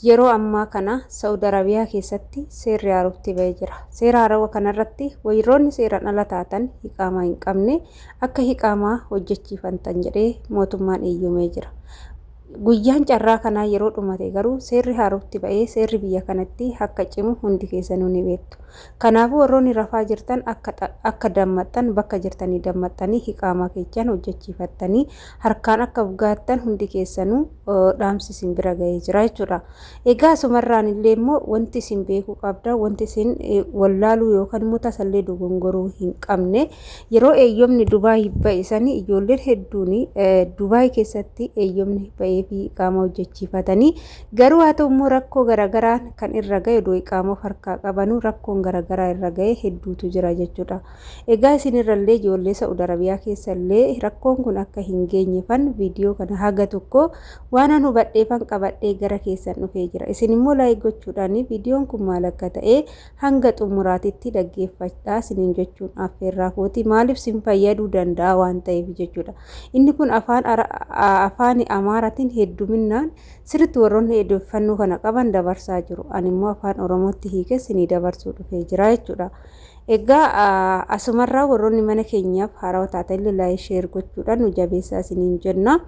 Yeroo ammaa kana Saudi Arabiyaa keessatti seerri haarofti ba'ee jira. Seera haarawaa kanarratti wayiroonni seeraan ala taatan hiqaamaa hin qabne akka hiqaamaa hojjechiifatan jedhee mootummaan eeyyamee jira. Guyyaan carraa kanaa yeroo dhumate garuu seerri haarofti ba'ee seerri biyya kanatti akka cimu hundi keessanuu ni beektu. Kanaafuu warroonni rafaa jirtan akka dammattan bakka jirtanii dammattanii hiqaamaa keessan hojjechiifattanii harkaan akka bugaattan hundi keessanuu dhaamsi isin bira ga'ee jira jechuudha. Egaa asumarraan illee immoo wanti isin beekuu qabda, wanti isin wallaaluu yookaan immoo tasallee dogongoruu hin qabne yeroo eeyyamni Dubaay ba'isanii ijoolleen hedduun Dubaay keessatti eeyyamni ba'ee fi qaama hojjechiifatanii garuu haa ta'u immoo rakkoo garaagaraa kan irra ga'e odoo qaama harkaa qabanuu rakkoon garaagaraa irra ga'e hedduutu jira jechuudha. Egaa isinirrallee ijoollee Saudi Arabiyaa keessallee rakkoon kun akka hin geenyefan viidiyoo kana haga tokko waan anu hubadheefan qabadhee gara keessan dhufee jira. Isin immoo laayik gochuudhaan viidiyoon kun maal akka ta'e hanga xumuraatitti dhaggeeffadhaa isiniin jechuun affeerraa kooti maaliif sin fayyaduu danda'a waan ta'eef jechuudha. Inni kun afaan Amaaraatiin hedduminaan sirriitti warroonni odeeffannoo kana qaban dabarsaa jiru. Ani immoo afaan Oromootti hiikee isinii dabarsuu dhufee jira jechuudha. Egaa asumarraa warroonni mana keenyaaf haarawaa taatellee laayik sheer gochuudhaan nu jabeessaa isiniin jenna.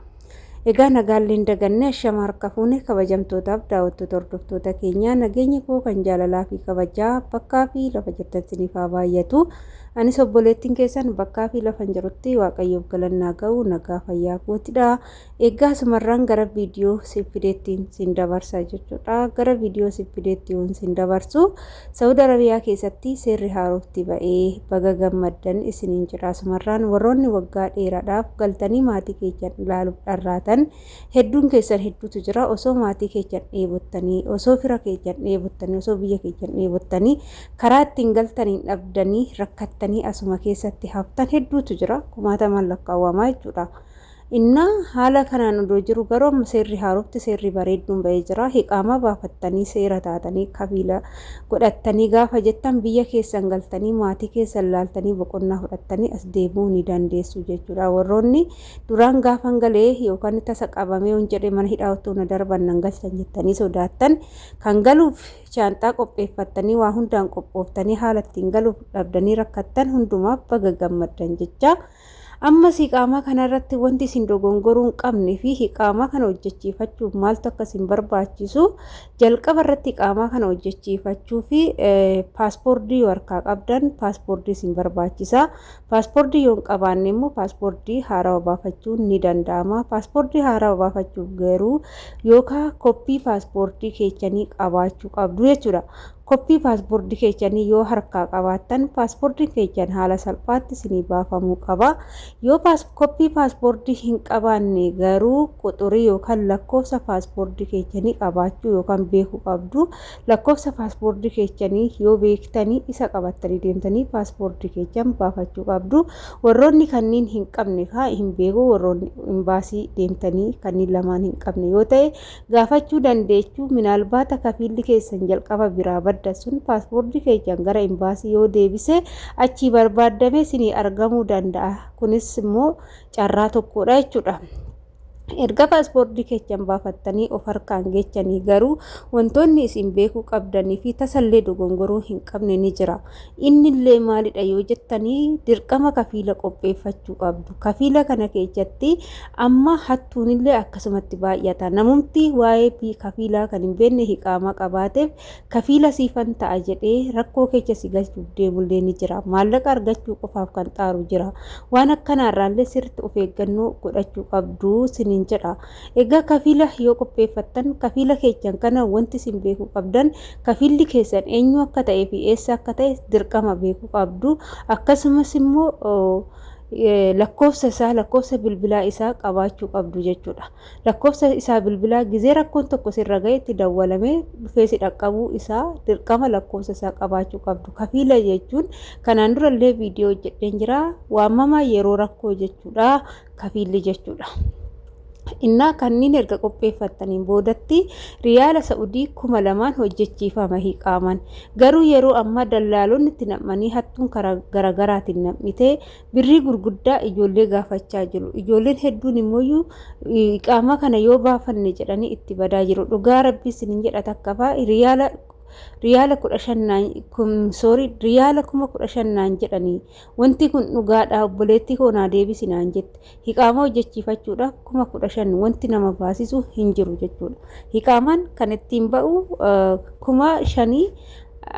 Egaa nagaalleen dagannee ashama harka fuune kabajamtootaaf daawwattoota hordoftoota keenyaa nageenya koo kan jaalalaa fi kabajaa bakkaa fi lafa jirtan isiniif haa baay'atu. Anis obboleettiin keessan bakkaa fi lafa jirutti waaqayyoof galannaa ga'u nagaa fayyaa kootidha. Egaa asumarraan gara viidiyoo sifideettiin sin dabarsa jechuudha. Gara viidiyoo sifideettiin sin dabarsu Saudi Arabiyaa keessatti seerri haarofti ba'ee baga gammaddan isiniin jira. Asumarraan warroonni waggaa dheeraadhaaf galtanii maatii keessan ilaaluuf dharraatan hedduun keessan hedduutu jira. Osoo maatii keessan dheebottanii, osoo fira keessan dheebottanii, osoo biyya keessan dheebottanii karaa ittiin galtanii dhabdanii rakkattanii asuma keessatti haftan hedduutu jira. Kumaataman lakkaawwamaa jechuudha. Inna haala kanaan odoo jiru garuu amma seerri haarofti seerri bareedduun ba'ee jira. Hiqaamaa baafattanii seera taatanii kafiila godhattanii gaafa jettan biyya keessan galtanii maatii keessan laaltanii boqonnaa fudhattanii as deemuu ni dandeessu jechuudha. Warroonni duraan gaafan galee yookaan tasa qabamee hin jedhe mana hidhaa otoo na darban nan galchan jettanii sodaattan kan galuuf shaanxaa qopheeffattanii waa hundaan qophooftanii haala ittiin galuuf dhabdanii rakkattan hundumaaf baga gammaddan jecha. Ammas hiqaamaa kanarratti wanti isin dogongoruu hin qabne fi hiqaamaa kana hojjechiifachuuf maaltu akka isin barbaachisu jalqaba irratti hiqaamaa kana hojjechiifachuu fi paaspoortii yoo harkaa qabdan paaspoortii isin barbaachisa. Paaspoortii yoo hin qabaanne immoo paaspoortii haarawaa baafachuun ni danda'ama. Paaspoortii haarawaa baafachuuf garuu yookaan koppii paaspoortii keessanii qabaachuu qabdu jechuudha. Koppii paaspoortii keessanii yoo harkaa qabaattan paaspoortiin keessan haala salphaatti isinii baafamuu qaba. Yoo koppii paaspoortii hin qabaanne garuu quxurii yookaan lakkoofsa paaspoortii keessanii qabaachuu yookaan beekuu qabdu. Lakkoofsa paaspoortii keessanii yoo beektanii isa qabattanii deemtanii paaspoortii keessan baafachuu qabdu. Warroonni kanneen hin qabne hin beeku warroonni imbaasii deemtanii kanneen lamaan hin qabne yoo ta'e gaafachuu dandeechuu minaalbaata kafiilli keessan jalqaba biraa sun paaspoortii keessan gara imbaasii yoo deebise achi barbaadamee isinii argamuu danda'a. Kunis immoo carraa tokkodha jechuudha. Erga paaspoortii keessan baafattanii of harkaan geechanii garuu wantoonni isin beekuu qabdanii fi tasallee dogongoruu hin qabne ni jira. Innillee maalidha yoo jettanii dirqama kafiila qopheeffachuu qabdu. Kafiila kana keessatti amma hattuunillee akkasumatti baay'ata. Namumti waa'ee kafiilaa kan hin beekne hiqaamaa qabaateef kafiila siifan ta'a jedhee rakkoo keessa si galchuuf deemullee ni jira. Maallaqa argachuu qofaaf kan xaaru jira. Waan akkanaarraallee sirriitti of eeggannoo godhachuu qabdu jedha. Egaa kafiila yoo qopheeffattan kafiila keessan kana wanti isin beekuu qabdan kafiilli keessan eenyu akka ta'ee fi eessa akka ta'e dirqama beekuu qabdu. Akkasumas immoo lakkoofsa bilbilaa isaa qabaachuu qabdu jechuudha. Lakkoofsa isaa bilbilaa gizee rakkoon tokko sirra ga'e itti dawwalamee dhufee si dhaqqabuu isaa dirqama lakkoofsa isaa qabaachuu qabdu. Kafiila jechuun kanaan durallee viidiyoo hojjedheen jira. Waamamaa yeroo rakkoo jechuudha kafiilli jechuudha. innaa kanneen erga qopheeffataniin boodatti riyaala Saa'udii 2000 hojjechiifama hiqaaman. Garuu yeroo ammaa dallaalonni itti nam'anii hattuun garagaraatiin nam'itee birrii gurguddaa ijoollee gaafachaa jiru. Ijoolleen hedduun immoo hiqaamaa kana yoo baafanne jedhanii itti badaa jiru. Dhugaa rabbii isiniin jedha takka fa'a riyaala riyaala 15,000 jedhanii wanti kun dhugaadha obboleettii koonaa deebisinaan jette hiqaama hojjechiifachuudhaaf 15,000 wanti nama baasisu hin jiru jechuudha. Hiqaamaan kan ittiin ba'u 5,000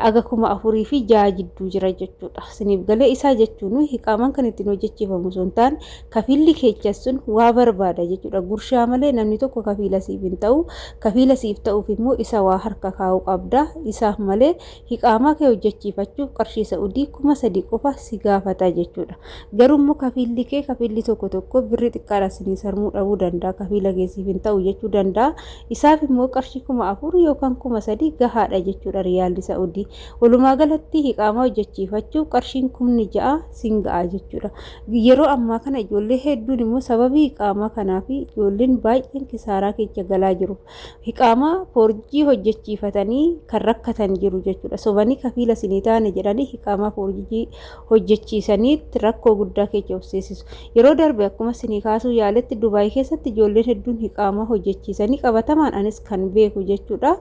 aga 4,000 fi 6 jidduu jira jechuudha. Siniif galee isaa jechuun hiqaamaan kan ittiin hojjechiifamu sun ta'an kafiilli keechassun waa barbaada jechuudha. Gurshaa malee namni tokko kafiila siif hin ta'u. Kafiila siif ta'uuf immoo isa waa harka kaa'uu qabda. Isaaf malee hiqaamaa kee hojjechiifachuuf qarshii Saa'udii 3,000 qofa si gaafata jechuudha. Garuu immoo kafiilli kee kafiilli tokko birrii xiqqaadha sinii sarmuu dhabuu danda'a. Kafiila kee siif hin ta'u jechuu danda'a. Isaaf immoo qarshii 4,000 yookaan 3,000 gahaadha jechuudha riyaalli Saa'udii. Walumaa galatti hiqaamaa hojjechiifachuuf qarshiin 6,000 sin ga'a jechuudha. Yeroo ammaa kana ijoollee hedduun immoo sababii hiqaamaa kanaaf ijoolleen baay'een kisaaraa keessa galaa jiru. Hiqaamaa foorjii hojjechiifatanii kan rakkatan jiru jechuudha. Sobanii kafiila sinii taane jedhanii hiqaamaa foorjii hojjechiisaniitti rakkoo guddaa keessa obseessisu. Yeroo darbe akkuma sinii kaasuu yaaletti Dubaay keessatti ijoolleen hedduun hiqaamaa hojjechiisanii qabatamaan anis kan beeku jechuudha.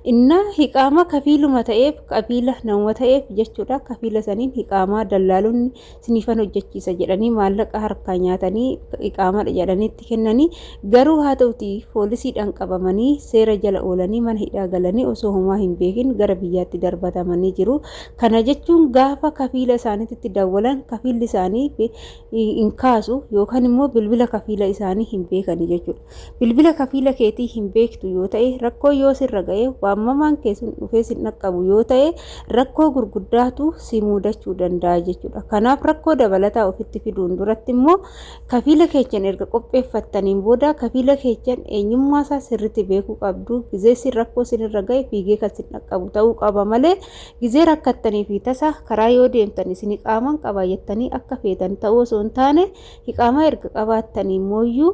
Inna hiqaamaa kafiiluma ta'eef qabiila nama ta'eef jechuudha. Kafiila saniin hiqaamaa dallaalonni sinifan hojjechiisa jedhanii maallaqa harkaa nyaatanii hiqaamaadha jedhaniitti kennanii garuu haa ta'uti poolisiidhaan qabamanii seera jala oolanii mana hidhaa galanii osoo homaa hin beekin gara biyyaatti darbatamanii jiru. Kana jechuun gaafa kafiila isaaniitti dawwalan kafiilli isaanii hin kaasu yookaan immoo bilbila kafiila isaanii hin beekani jechuudha. Bilbila kafiila keetii hin beektu yoo ta'e rakkoo yoo sirra ga'e waamamaan keessan dhufee sin dhaqqabu yoo ta'e rakkoo gurguddaatu si mudachuu danda'a jechuudha. Kanaaf rakkoo dabalataa ofitti fiduun duratti immoo kafiila keechan erga qopheeffattaniin booda kafiila keechan eenyummaa isaa sirriitti beekuu qabdu. Gizee sin rakkoo sinirra ga'e fiigee kan sin dhaqqabu ta'uu qaba malee gizee rakkattanii fi tasa karaa yoo deemtan isin hiqaamaan qaba jettanii akka feetan ta'uu osoo hin taane hiqaamaa erga qabaattanii mooyyuu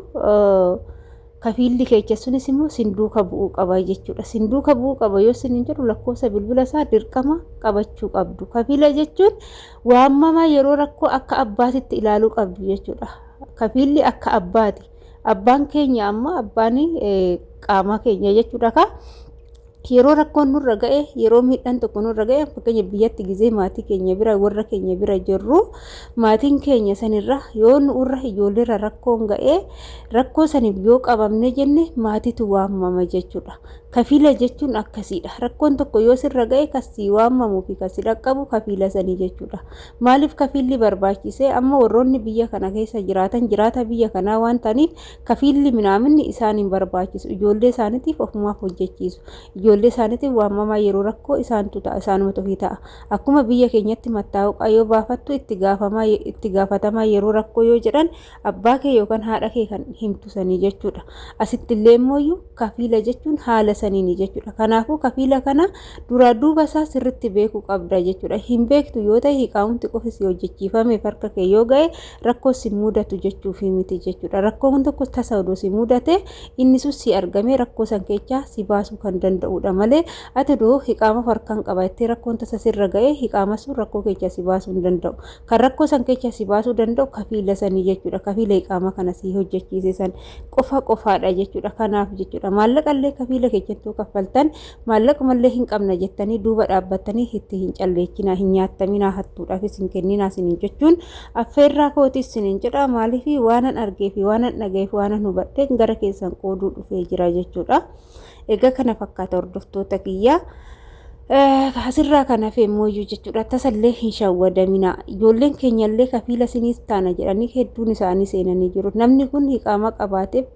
kafiilli keechasunis immoo sinduuka bu'uu qaba jechuudha. Sinduuka bu'uu qaba yoo sin hin jiru lakkoofsa bilbila isaa dirqama qabachuu qabdu. Kafiila jechuun waamamaa yeroo rakkoo akka abbaatitti ilaaluu qabdu jechuudha. Kafiilli akka abbaati. Abbaan keenya amma abbaan qaama keenya jechuudha. Yeroo rakkoon nurra ga'e yeroo miidhaan tokko nurra ga'e fakkeenya biyyatti gizee maatii keenya bira warra keenya bira jirru maatiin keenya sanirra yoo nurra ijoolleerra rakkoon ga'e rakkoo saniif yoo qabamne jenne maatiitu waamama jechuudha. Kafiila jechuun akkasiidha. Rakkoon tokko yoo sirra ga'e kasii waamamuu fi kasii dhaqqabu kafiila sanii jechuudha. Maaliif kafiilli barbaachisee amma warroonni biyya kana keessa jiraata biyya kanaa waan ta'aniif kafiilli minaaminni isaaniin barbaachisu. Ijoollee isaaniitiif ofumaaf hojjechiisu. Ijoollee isaaniitiif waamamaa yeroo rakkoo isaantu ta'a isaanumatu ofii ta'a. Akkuma biyya keenyatti mattaa'uqaa yoo baafattu itti gaafatamaa yeroo rakkoo yoo jedhan abbaa kee yookaan haadha kee kan himtu sanii jechuudha. Asitti illee immoo kafiila jechuun haala saniini jechuudha. Kanaafuu kafiila kana duraa duuba isaa sirriitti beekuu qabda jechuudha. Hin beektu yoo ta'e hiqaamti qofis hojjechiifame farka kee yoo ga'e rakkoo si mudatu jechuuf miti jechuudha. Rakkoon tokko tasa odoo si mudate inni sun si argame rakkoo san keessaa si baasuu kan danda'udha malee ati doo hiqaama farkaan qabattee rakkoon tasa sirra ga'e hiqaama sun rakkoo keessaa si baasuu hin danda'u. Kan rakkoo san keessaa si baasuu danda'u kafiila sanii jechuudha. Kafiila hiqaama kana si hojjechiise san qofaadha jechuudha. Kanaaf jechuudha maallaqallee kafiila keessattuu kaffaltan maallaqa mallee hin qabna jettanii duuba dhaabbattanii itti hin calleechinaa hin nyaattaminaa hattuudhaaf isin kenninaa isin jechuun affeerraa kootis isin jedha. Maaliif waanan argee fi waanan dhaga'ee fi waanan hubadhee gara keessan qooduu dhufee jira jechuudha. Egaa kana fakkaata hordoftoota kiyyaa. Asirraa kana feemooyyuu jechuudha. Tasallee hin shawwadamina. Ijoolleen keenyallee kafiila siniis taana jedhanii hedduun isaanii seenanii jiru. Namni kun hiqaama qabaateef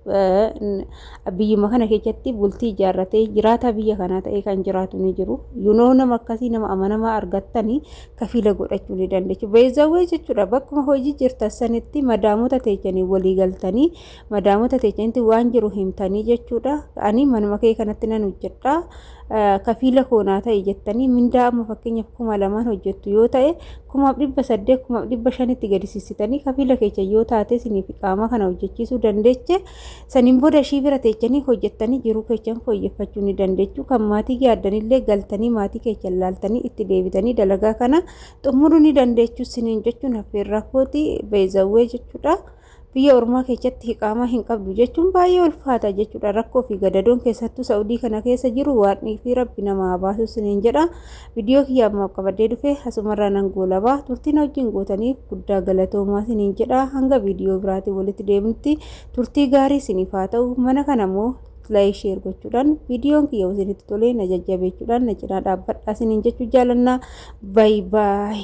biyyuma kana keessatti bultii ijaarratee jiraata biyya kanaa ta'ee kan jiraatu ni jiru. Yunoo nama akkasii nama amanamaa argattanii kafiila godhachuu ni dandeessu. Beezawwee jechuudha. Bakkuma hojii jirtan sanitti madaamota teechanii walii galtanii madaamota teechanitti waan jiru himtanii jechuudha. Ani manuma kee kanatti nan hojjedha. Kafiila koonaa ta'e jettanii mindaa amma fakkeenyaaf 2,000 hojjettu yoo ta'e 1,800 1,500 gadi sissitanii kafila keessa yoo taate isiniif iqaamaa kana hojjechiisuu dandeeche saniin booda ishii bira teechanii hojjettanii jiruu keessan fooyyeffachuu ni dandeechu. Kan maatii yaaddanillee galtanii maatii keessa laaltanii itti deebitanii dalagaa kana xumuruu ni dandeechu isiniin jechuun affeerraa kooti beezawwee jechuudha. Biyya ormaa keessatti iqaamaa hin qabdu jechuun baay'ee ulfaata jechuudha. Rakkoo fi gadadoon keessattuu Saa'udii kana keessa jiru waan fi rabbi nama baasu isiniin jedha. Viidiyoo kiyyaa ammaa qabadee dhufe asumarraa nan goolabaa turtiin wajjin gootaniif guddaa galatoomaa isiniin jedha. Hanga viidiyoo biraatiin walitti deemnutti turtii gaarii isiniif haa ta'u. Mana kana immoo laayik sheer gochuudhaan viidiyoon kiyya isinitti tolee na jajjabeessuudhaan na cinaa dhaabbadhaa isiniin jechuu jaalannaa. Baay baay.